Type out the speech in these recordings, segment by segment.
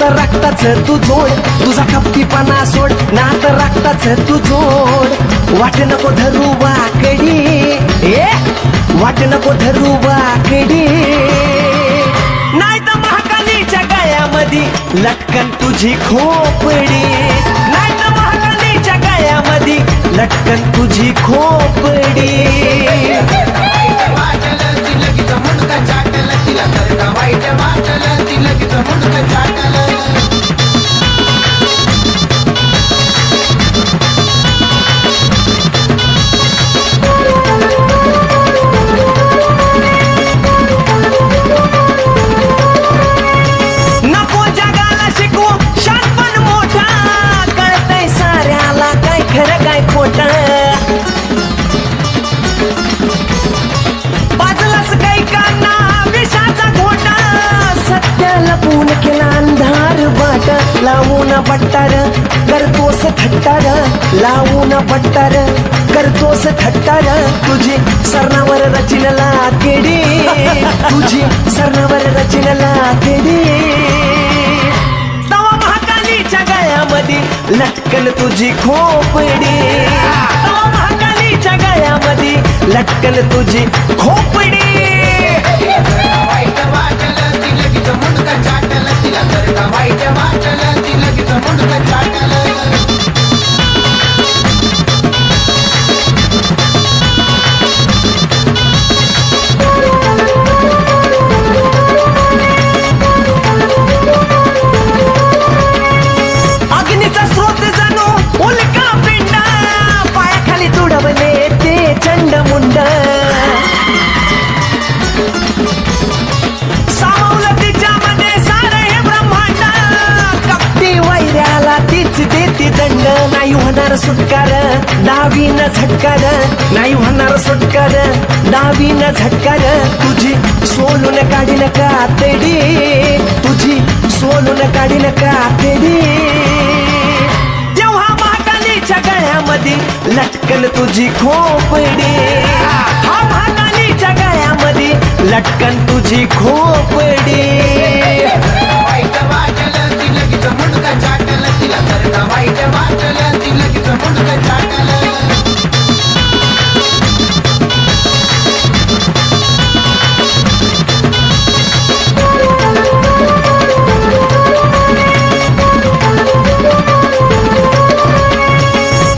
रक्ताच तू जोड, तुझा कपटीपणा सोड, नात रक्ताच तू जोड. वाट नको धरू वाकडी, वाट नको धरू वाकडी, नाही तर महाकालीच्या गळ्यामध्ये लटकन तुझी खोपडी, नाही तर महाकालीच्या गळ्यामध्ये लटकन तुझी खोपडी. नको जगाला शिकू शानपण मोठा, कळतंय साऱ्याला काय खरं काय खोटं. बाजलाच काही काना विषाचा घोटा, सत्य लपून केला अंधार बाट. लावून बट्टार करतोस थट्टार, लावून बट्टार करतोस थट्टार. तुझी सरणावर रचनला केडी, तुझी सरणावर रचनला केडी. तवा महाकालीच्या गळ्यामध्ये लटकन तुझी खोपडी, तवा महाकालीच्या गळ्यामध्ये लटकन तुझी खोपडी. अग्नीचा स्रोत जणू उल्का पिंड, पायाखाली तुडवले ते चंडमुंड. सामावलं तिच्यामध्ये सारं हे ब्रह्मांड, कपटी वैऱ्याला तीच देती दंड. नाही होणार सुटकार डावीनं झटकार, नाही होणार सुटकार डावीनं झटकार. तुझी सोलून काढीन कातडी, तुझी सोलून काढीन कातडी. तेव्हा महाकालीच्या गळ्यामध्ये लटकन तुझी खोपडी, हा महाकालीच्या गळ्यामध्ये लटकन तुझी खोपडी.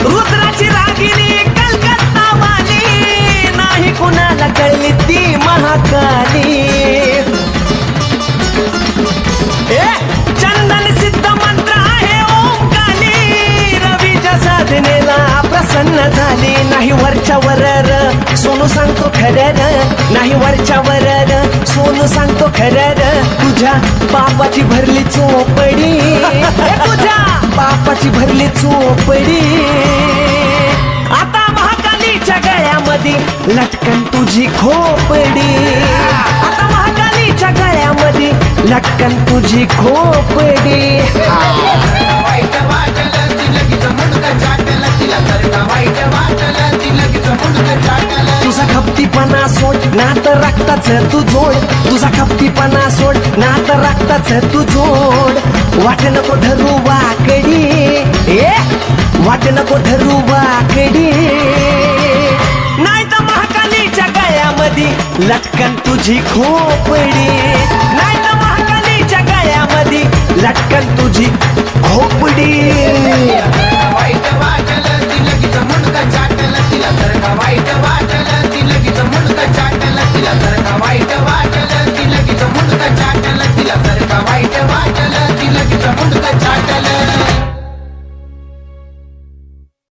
रुद्राची रागिनी कलकत्ता वाली, नाही कुणाला कळली ती महाकाली. चंदन सिद्ध मंत्र आहे ओंकाली, रवीच्या साधनेला प्रसन्न झाली. नाही वरच्या वरर सोनू सांगतो खरर, नाही वरच्या वरर सोनू सांगतो खरर. तुझ्या बापाची भरली चोपडी, तुझ्या बापाची भरली चोपडी. आता महाकालीच्या गळ्यामध्ये लटकन तुझी खोपडी, आता महाकालीच्या गळ्यामध्ये लटकन तुझी खोपडी. तुझा कपटीपणा सोड, नात रक्ताच तू जोड, तुझा कपटीपणा सोड, नात रक्ताच तू जोड. वाट नको धरू वाकडी, वाट नको धरू वाकडी, नाही तर महाकालीच्या गळ्यामध्ये लटकन तुझी खोपडी, नाही तर महाकालीच्या गळ्यामध्ये लटकन तुझी खोपडी. वाईट वाटलं तिला, मुंडका चाटलं तिला, वाईट